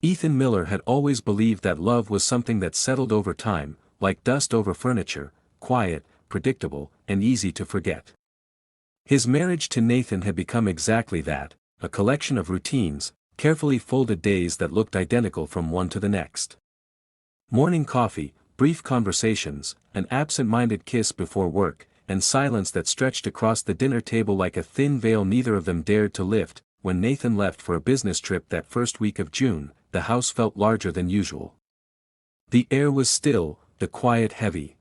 Ethan Miller had always believed that love was something that settled over time, like dust over furniture, quiet, predictable, and easy to forget. His marriage to Nathan had become exactly that, a collection of routines, carefully folded days that looked identical from one to the next. Morning coffee, brief conversations, an absent-minded kiss before work, and silence that stretched across the dinner table like a thin veil neither of them dared to lift. When Nathan left for a business trip that first week of June, the house felt larger than usual. The air was still, the quiet heavy.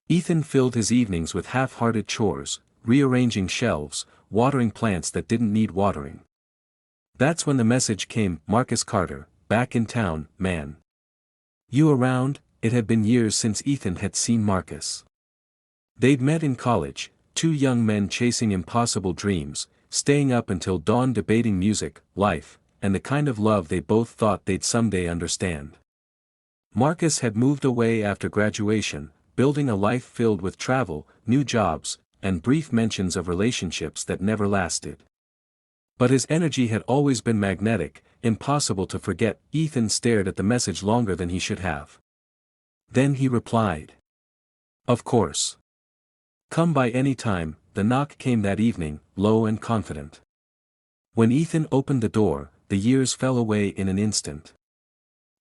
Ethan filled his evenings with half-hearted chores, rearranging shelves, watering plants that didn't need watering. That's when the message came: Marcus Carter, back in town, man. You around? It had been years since Ethan had seen Marcus. They'd met in college, two young men chasing impossible dreams, staying up until dawn debating music, life, and the kind of love they both thought they'd someday understand. Marcus had moved away after graduation, building a life filled with travel, new jobs, and brief mentions of relationships that never lasted. But his energy had always been magnetic, impossible to forget. Ethan stared at the message longer than he should have. Then he replied. Of course. Come by any time. The knock came that evening, low and confident. When Ethan opened the door, the years fell away in an instant.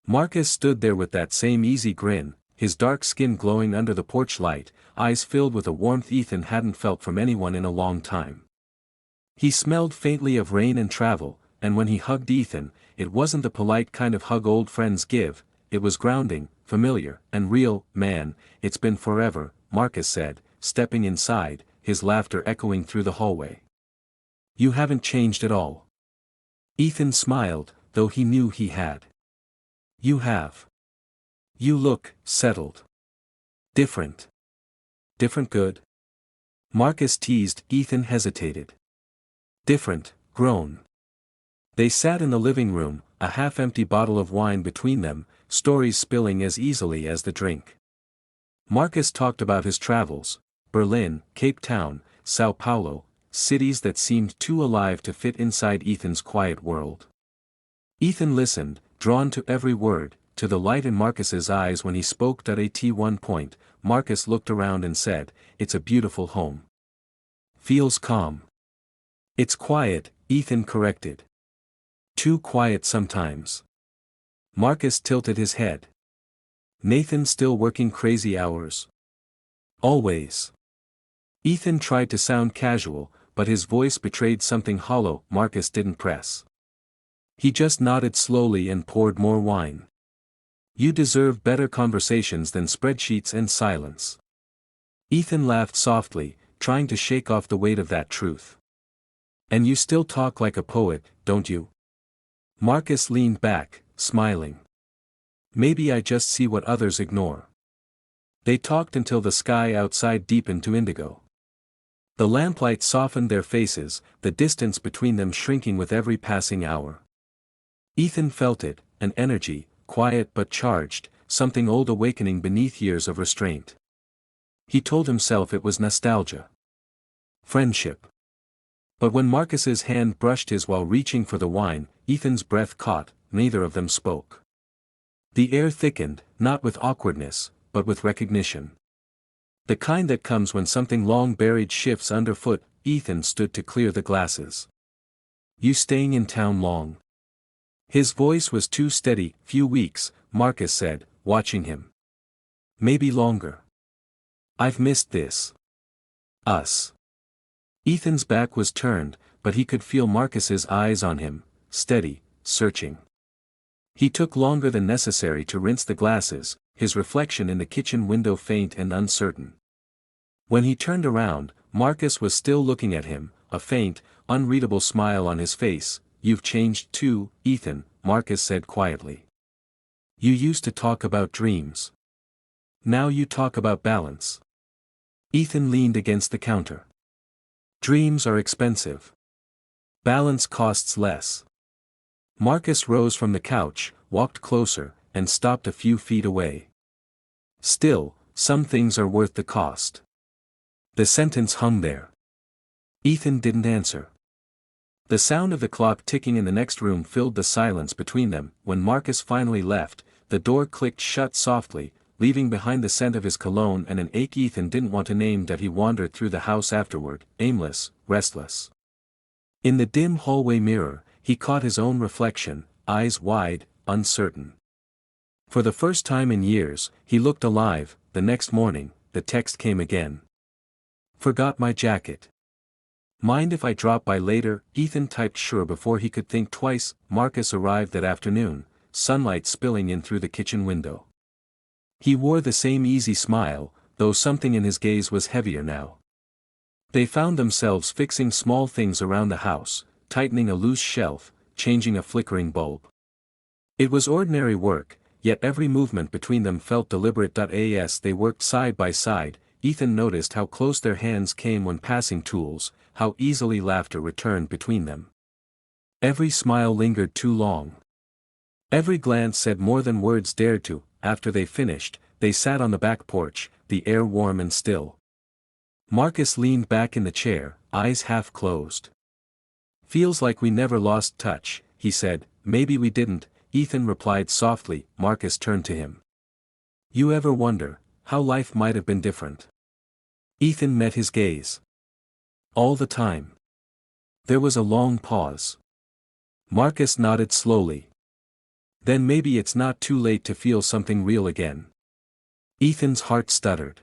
Marcus stood there with that same easy grin, his dark skin glowing under the porch light, eyes filled with a warmth Ethan hadn't felt from anyone in a long time. He smelled faintly of rain and travel, and when he hugged Ethan, it wasn't the polite kind of hug old friends give, it was grounding, familiar, and real. Man, it's been forever, Marcus said, stepping inside, his laughter echoing through the hallway. You haven't changed at all. Ethan smiled, though he knew he had. You have. You look settled. Different. Different good? Marcus teased. Ethan hesitated. Different, grown. They sat in the living room, a half-empty bottle of wine between them, stories spilling as easily as the drink. Marcus talked about his travels, Berlin, Cape Town, Sao Paulo, cities that seemed too alive to fit inside Ethan's quiet world. Ethan listened, drawn to every word, to the light in Marcus's eyes when he spoke. At one point, Marcus looked around and said, "It's a beautiful home. Feels calm." "It's quiet," Ethan corrected. "Too quiet sometimes." Marcus tilted his head. "Nathan still working crazy hours?" "Always." Ethan tried to sound casual, but his voice betrayed something hollow. Marcus didn't press. He just nodded slowly and poured more wine. "You deserve better conversations than spreadsheets and silence." Ethan laughed softly, trying to shake off the weight of that truth. "And you still talk like a poet, don't you?" Marcus leaned back, smiling. "Maybe I just see what others ignore." They talked until the sky outside deepened to indigo. The lamplight softened their faces, the distance between them shrinking with every passing hour. Ethan felt it, an energy, quiet but charged, something old awakening beneath years of restraint. He told himself it was nostalgia. Friendship. But when Marcus's hand brushed his while reaching for the wine, Ethan's breath caught. Neither of them spoke. The air thickened, not with awkwardness, but with recognition. The kind that comes when something long buried shifts underfoot. Ethan stood to clear the glasses. "You staying in town long?" His voice was too steady. "Few weeks," Marcus said, watching him. "Maybe longer. I've missed this. Us." Ethan's back was turned, but he could feel Marcus's eyes on him, steady, searching. He took longer than necessary to rinse the glasses, his reflection in the kitchen window faint and uncertain. When he turned around, Marcus was still looking at him, a faint, unreadable smile on his face. "You've changed too, Ethan," Marcus said quietly. "You used to talk about dreams. Now you talk about balance." Ethan leaned against the counter. "Dreams are expensive. Balance costs less." Marcus rose from the couch, walked closer, and stopped a few feet away. "Still, some things are worth the cost." The sentence hung there. Ethan didn't answer. The sound of the clock ticking in the next room filled the silence between them. When Marcus finally left, the door clicked shut softly, leaving behind the scent of his cologne and an ache Ethan didn't want to name that he wandered through the house afterward, aimless, restless. In the dim hallway mirror, he caught his own reflection, eyes wide, uncertain. For the first time in years, he looked alive. The next morning, the text came again. Forgot my jacket. Mind if I drop by later? Ethan typed sure before he could think twice. Marcus arrived that afternoon, sunlight spilling in through the kitchen window. He wore the same easy smile, though something in his gaze was heavier now. They found themselves fixing small things around the house, tightening a loose shelf, changing a flickering bulb. It was ordinary work, yet every movement between them felt deliberate. As they worked side by side, Ethan noticed how close their hands came when passing tools, how easily laughter returned between them. Every smile lingered too long. Every glance said more than words dared to. After they finished, they sat on the back porch, the air warm and still. Marcus leaned back in the chair, eyes half closed. Feels like we never lost touch, he said. Maybe we didn't, Ethan replied softly. Marcus turned to him. You ever wonder how life might have been different? Ethan met his gaze. All the time. There was a long pause. Marcus nodded slowly. Then maybe it's not too late to feel something real again. Ethan's heart stuttered.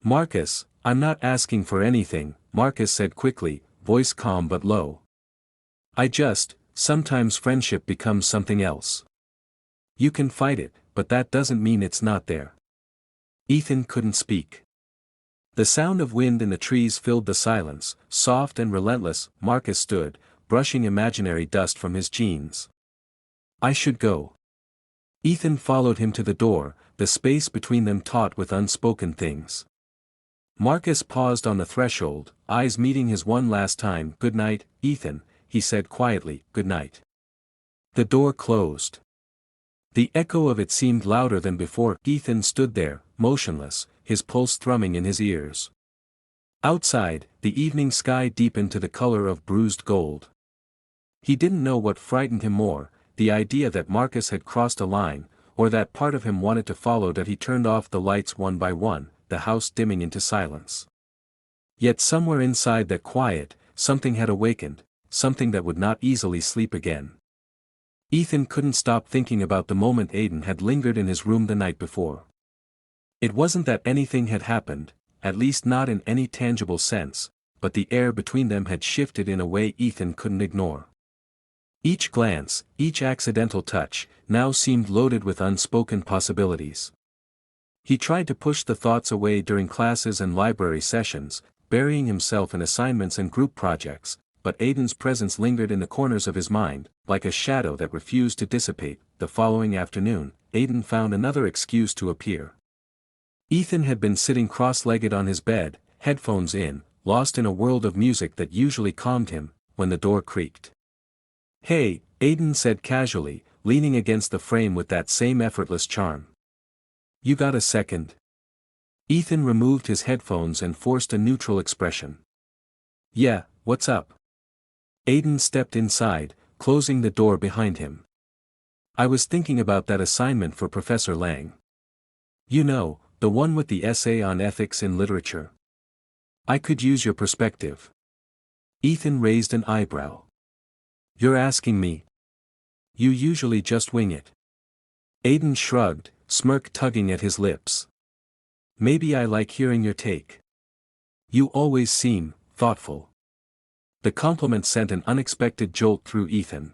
Marcus, I'm not asking for anything, Marcus said quickly, voice calm but low. Sometimes friendship becomes something else. You can fight it, but that doesn't mean it's not there. Ethan couldn't speak. The sound of wind in the trees filled the silence, soft and relentless. Marcus stood, brushing imaginary dust from his jeans. I should go. Ethan followed him to the door, the space between them taut with unspoken things. Marcus paused on the threshold, eyes meeting his one last time. Good night, Ethan, he said quietly. Good night. The door closed. The echo of it seemed louder than before. Ethan stood there, motionless, his pulse thrumming in his ears. Outside, the evening sky deepened to the color of bruised gold. He didn't know what frightened him more, the idea that Marcus had crossed a line, or that part of him wanted to follow. That he turned off the lights one by one, the house dimming into silence. Yet somewhere inside that quiet, something had awakened, something that would not easily sleep again. Ethan couldn't stop thinking about the moment Aiden had lingered in his room the night before. It wasn't that anything had happened, at least not in any tangible sense, but the air between them had shifted in a way Ethan couldn't ignore. Each glance, each accidental touch, now seemed loaded with unspoken possibilities. He tried to push the thoughts away during classes and library sessions, burying himself in assignments and group projects, but Aiden's presence lingered in the corners of his mind, like a shadow that refused to dissipate. The following afternoon, Aiden found another excuse to appear. Ethan had been sitting cross-legged on his bed, headphones in, lost in a world of music that usually calmed him, when the door creaked. Hey, Aiden said casually, leaning against the frame with that same effortless charm. You got a second? Ethan removed his headphones and forced a neutral expression. Yeah, what's up? Aiden stepped inside, closing the door behind him. I was thinking about that assignment for Professor Lang. You know, the one with the essay on ethics in literature. I could use your perspective. Ethan raised an eyebrow. You're asking me? You usually just wing it. Aiden shrugged, smirk tugging at his lips. Maybe I like hearing your take. You always seem thoughtful. The compliment sent an unexpected jolt through Ethan.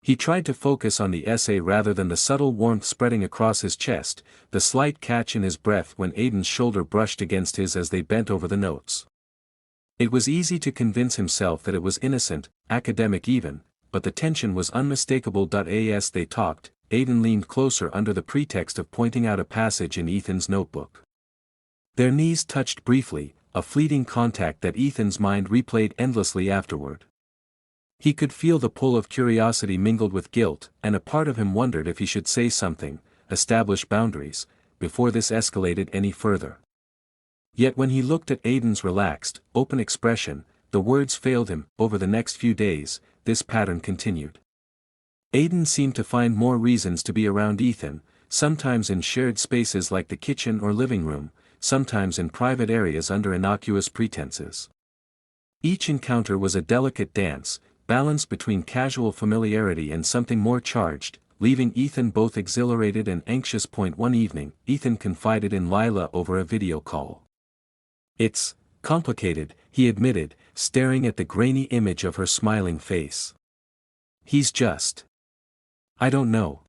He tried to focus on the essay rather than the subtle warmth spreading across his chest, the slight catch in his breath when Aiden's shoulder brushed against his as they bent over the notes. It was easy to convince himself that it was innocent, academic even, but the tension was unmistakable. As they talked, Aiden leaned closer under the pretext of pointing out a passage in Ethan's notebook. Their knees touched briefly, a fleeting contact that Ethan's mind replayed endlessly afterward. He could feel the pull of curiosity mingled with guilt, and a part of him wondered if he should say something, establish boundaries, before this escalated any further. Yet when he looked at Aiden's relaxed, open expression, the words failed him. Over the next few days, this pattern continued. Aidan seemed to find more reasons to be around Ethan, sometimes in shared spaces like the kitchen or living room, sometimes in private areas under innocuous pretenses. Each encounter was a delicate dance, balanced between casual familiarity and something more charged, leaving Ethan both exhilarated and anxious. One evening, Ethan confided in Lila over a video call. "It's complicated," he admitted, staring at the grainy image of her smiling face. "He's just... I don't know.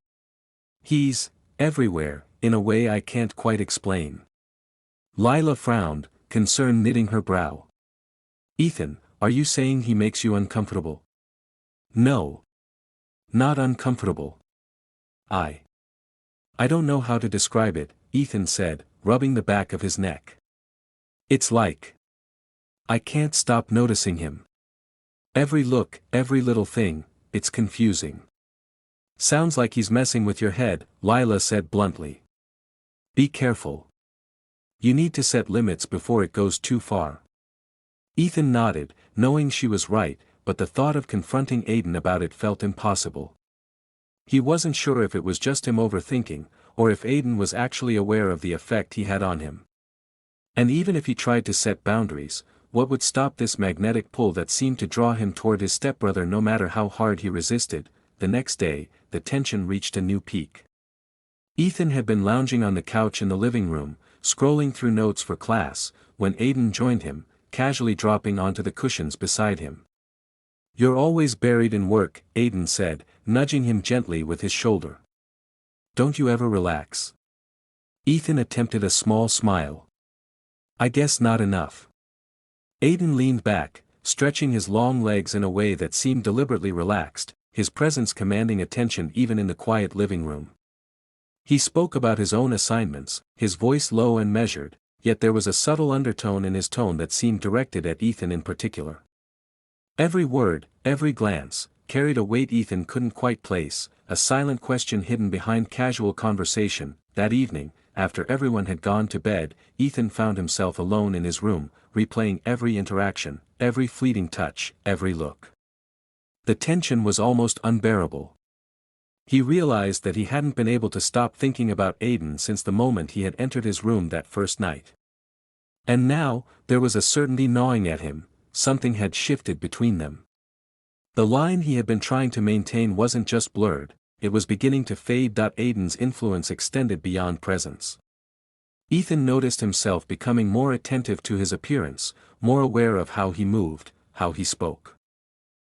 He's everywhere, in a way I can't quite explain." Lila frowned, concern knitting her brow. "Ethan, are you saying he makes you uncomfortable?" "No. Not uncomfortable. I don't know how to describe it," Ethan said, rubbing the back of his neck. "It's like... I can't stop noticing him. Every look, every little thing, it's confusing." "Sounds like he's messing with your head," Lila said bluntly. "Be careful. You need to set limits before it goes too far." Ethan nodded, knowing she was right, but the thought of confronting Aidan about it felt impossible. He wasn't sure if it was just him overthinking, or if Aidan was actually aware of the effect he had on him. And even if he tried to set boundaries, what would stop this magnetic pull that seemed to draw him toward his stepbrother no matter how hard he resisted? The next day, the tension reached a new peak. Ethan had been lounging on the couch in the living room, scrolling through notes for class, when Aidan joined him, casually dropping onto the cushions beside him. "You're always buried in work," Aidan said, nudging him gently with his shoulder. "Don't you ever relax?" Ethan attempted a small smile. "I guess not enough." Aidan leaned back, stretching his long legs in a way that seemed deliberately relaxed, his presence commanding attention even in the quiet living room. He spoke about his own assignments, his voice low and measured, yet there was a subtle undertone in his tone that seemed directed at Ethan in particular. Every word, every glance, carried a weight Ethan couldn't quite place, a silent question hidden behind casual conversation. That evening, after everyone had gone to bed, Ethan found himself alone in his room, replaying every interaction, every fleeting touch, every look. The tension was almost unbearable. He realized that he hadn't been able to stop thinking about Aidan since the moment he had entered his room that first night. And now, there was a certainty gnawing at him, something had shifted between them. The line he had been trying to maintain wasn't just blurred, it was beginning to fade. Aidan's influence extended beyond presence. Ethan noticed himself becoming more attentive to his appearance, more aware of how he moved, how he spoke.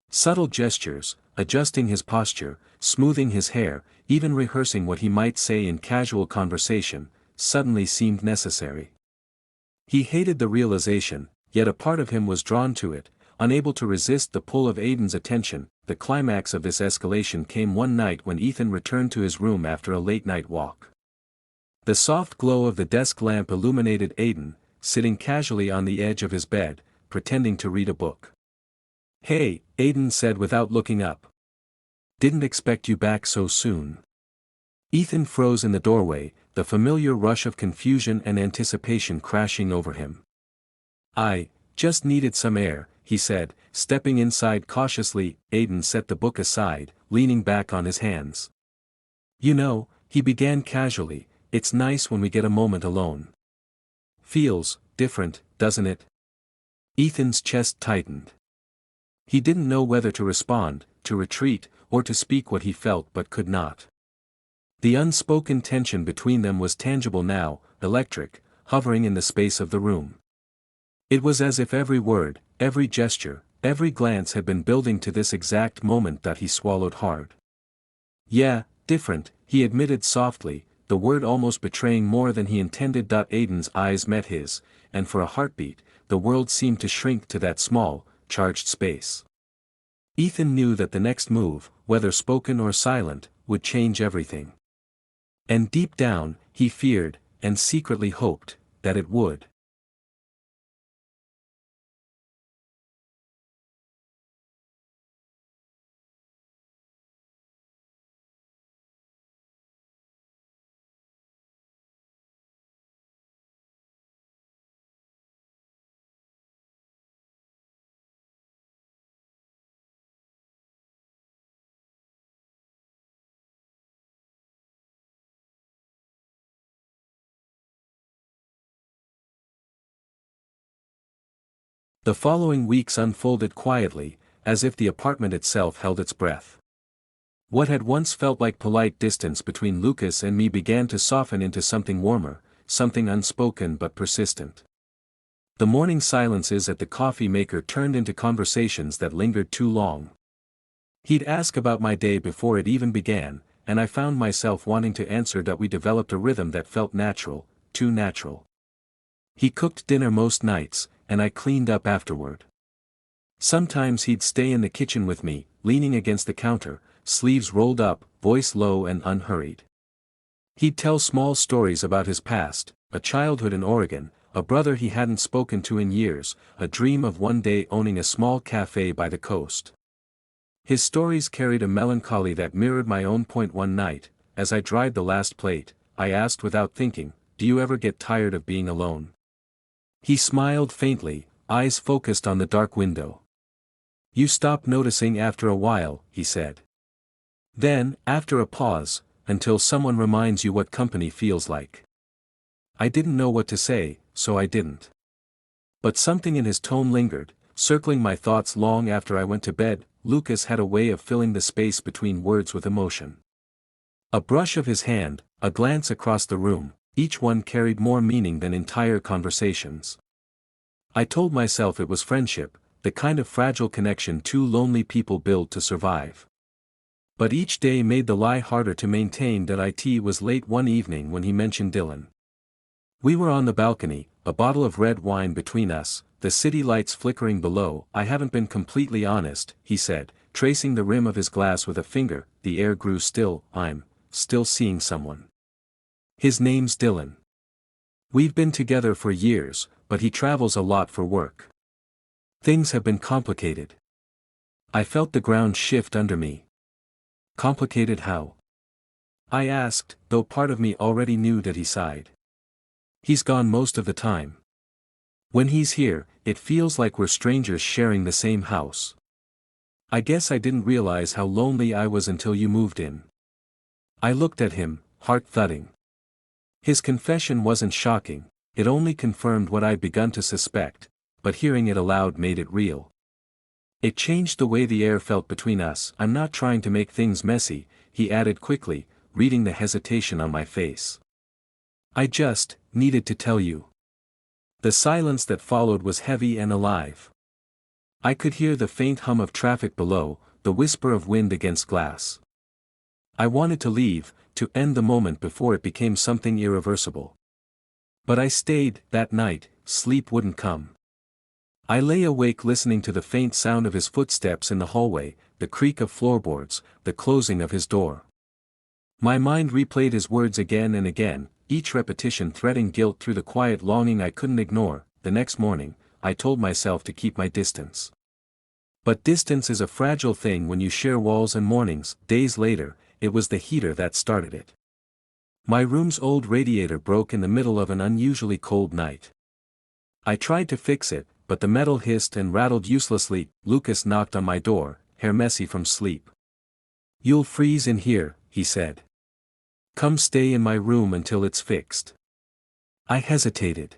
Subtle gestures, adjusting his posture, smoothing his hair, even rehearsing what he might say in casual conversation, suddenly seemed necessary. He hated the realization, yet a part of him was drawn to it, unable to resist the pull of Aidan's attention. The climax of this escalation came one night when Ethan returned to his room after a late-night walk. The soft glow of the desk lamp illuminated Aidan, sitting casually on the edge of his bed, pretending to read a book. "Hey," Aidan said without looking up. "Didn't expect you back so soon." Ethan froze in the doorway, the familiar rush of confusion and anticipation crashing over him. "I just needed some air," he said, stepping inside cautiously. Aidan set the book aside, leaning back on his hands. "You know," he began casually, "it's nice when we get a moment alone. Feels different, doesn't it?" Ethan's chest tightened. He didn't know whether to respond, to retreat, or to speak what he felt but could not. The unspoken tension between them was tangible now, electric, hovering in the space of the room. It was as if every word, every gesture, every glance had been building to this exact moment. He swallowed hard. "Yeah, different," he admitted softly, the word almost betraying more than he intended. Aidan's eyes met his, and for a heartbeat, the world seemed to shrink to that small, charged space. Ethan knew that the next move, whether spoken or silent, would change everything. And deep down, he feared, and secretly hoped, that it would. The following weeks unfolded quietly, as if the apartment itself held its breath. What had once felt like polite distance between Lucas and me began to soften into something warmer, something unspoken but persistent. The morning silences at the coffee maker turned into conversations that lingered too long. He'd ask about my day before it even began, and I found myself wanting to answer that we developed a rhythm that felt natural, too natural. He cooked dinner most nights, and I cleaned up afterward. Sometimes he'd stay in the kitchen with me, leaning against the counter, sleeves rolled up, voice low and unhurried. He'd tell small stories about his past, a childhood in Oregon, a brother he hadn't spoken to in years, a dream of one day owning a small cafe by the coast. His stories carried a melancholy that mirrored my own. One night, as I dried the last plate, I asked without thinking, "Do you ever get tired of being alone?" He smiled faintly, eyes focused on the dark window. "You stop noticing after a while," he said. Then, after a pause, "until someone reminds you what company feels like." I didn't know what to say, so I didn't. But something in his tone lingered, circling my thoughts long after I went to bed. Lucas had a way of filling the space between words with emotion. A brush of his hand, a glance across the room, each one carried more meaning than entire conversations. I told myself it was friendship, the kind of fragile connection two lonely people build to survive. But each day made the lie harder to maintain. It was late one evening when he mentioned Dylan. We were on the balcony, a bottle of red wine between us, the city lights flickering below. "I haven't been completely honest," he said, tracing the rim of his glass with a finger. The air grew still. "I'm still seeing someone. His name's Dylan. We've been together for years, but he travels a lot for work. Things have been complicated." I felt the ground shift under me. Complicated how? I asked, though part of me already knew that he sighed. "He's gone most of the time. When he's here, it feels like we're strangers sharing the same house. I guess I didn't realize how lonely I was until you moved in." I looked at him, heart thudding. His confession wasn't shocking, it only confirmed what I'd begun to suspect, but hearing it aloud made it real. It changed the way the air felt between us. "I'm not trying to make things messy," he added quickly, reading the hesitation on my face. "I just needed to tell you." The silence that followed was heavy and alive. I could hear the faint hum of traffic below, the whisper of wind against glass. I wanted to leave, to end the moment before it became something irreversible. But I stayed. That night, sleep wouldn't come. I lay awake listening to the faint sound of his footsteps in the hallway, the creak of floorboards, the closing of his door. My mind replayed his words again and again, each repetition threading guilt through the quiet longing I couldn't ignore. The next morning, I told myself to keep my distance. But distance is a fragile thing when you share walls and mornings. Days later, it was the heater that started it. My room's old radiator broke in the middle of an unusually cold night. I tried to fix it, but the metal hissed and rattled uselessly. Lucas knocked on my door, hair messy from sleep. "You'll freeze in here," he said. "Come stay in my room until it's fixed." I hesitated.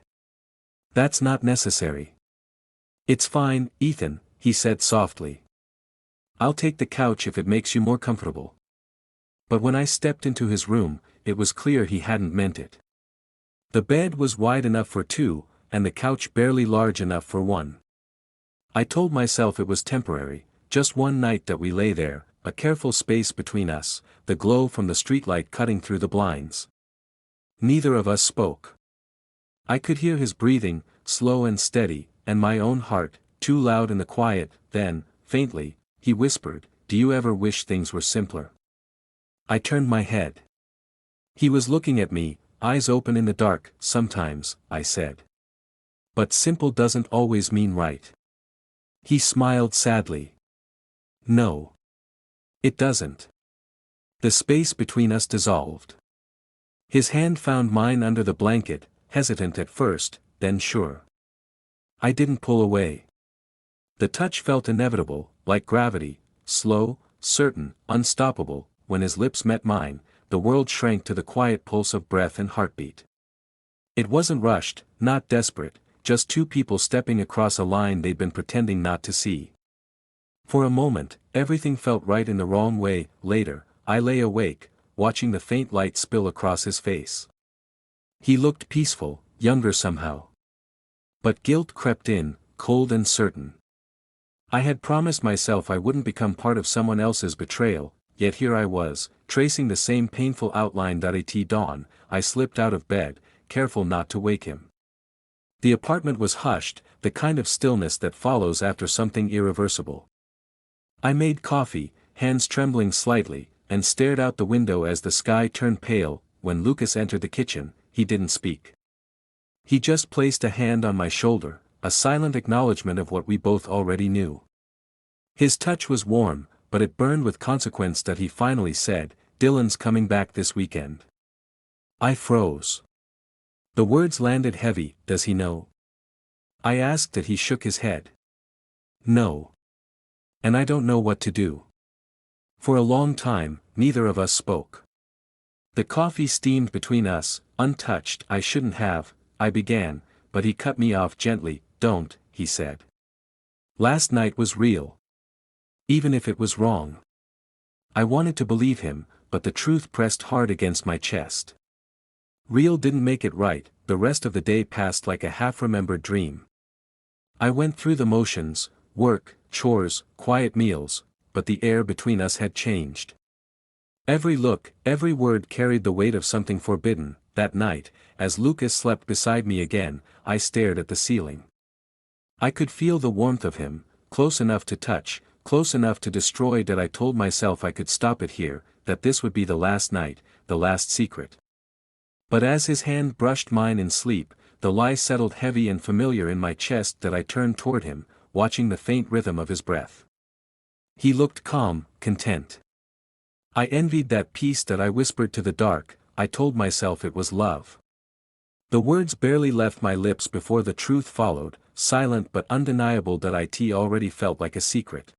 "That's not necessary." "It's fine, Ethan," he said softly. "I'll take the couch if it makes you more comfortable." But when I stepped into his room, it was clear he hadn't meant it. The bed was wide enough for two, and the couch barely large enough for one. I told myself it was temporary, just one night that we lay there, a careful space between us, the glow from the streetlight cutting through the blinds. Neither of us spoke. I could hear his breathing, slow and steady, and my own heart, too loud in the quiet. Then, faintly, he whispered, "Do you ever wish things were simpler?" I turned my head. He was looking at me, eyes open in the dark. "Sometimes," I said. "But simple doesn't always mean right." He smiled sadly. "No. It doesn't." The space between us dissolved. His hand found mine under the blanket, hesitant at first, then sure. I didn't pull away. The touch felt inevitable, like gravity, slow, certain, unstoppable. When his lips met mine, the world shrank to the quiet pulse of breath and heartbeat. It wasn't rushed, not desperate, just two people stepping across a line they'd been pretending not to see. For a moment, everything felt right in the wrong way. Later, I lay awake, watching the faint light spill across his face. He looked peaceful, younger somehow. But guilt crept in, cold and certain. I had promised myself I wouldn't become part of someone else's betrayal, yet here I was, tracing the same painful outline. At dawn, I slipped out of bed, careful not to wake him. The apartment was hushed, the kind of stillness that follows after something irreversible. I made coffee, hands trembling slightly, and stared out the window as the sky turned pale. When Lucas entered the kitchen, he didn't speak. He just placed a hand on my shoulder, a silent acknowledgement of what we both already knew. His touch was warm, but it burned with consequence. That he finally said, "Dylan's coming back this weekend." I froze. The words landed heavy. "Does he know?" I asked. That he shook his head. "No. And I don't know what to do." For a long time, neither of us spoke. The coffee steamed between us, untouched. "I shouldn't have," I began, but he cut me off gently. "Don't," he said. "Last night was real. Even if it was wrong." I wanted to believe him, but the truth pressed hard against my chest. Real didn't make it right. The rest of the day passed like a half-remembered dream. I went through the motions, work, chores, quiet meals, but the air between us had changed. Every look, every word carried the weight of something forbidden. That night, as Lucas slept beside me again, I stared at the ceiling. I could feel the warmth of him, close enough to touch, close enough to destroy. That I told myself I could stop it here, that this would be the last night, the last secret. But as his hand brushed mine in sleep, the lie settled heavy and familiar in my chest. That I turned toward him, watching the faint rhythm of his breath. He looked calm, content. I envied that peace. That I whispered to the dark. I told myself it was love. The words barely left my lips before the truth followed, silent but undeniable. That it already felt like a secret.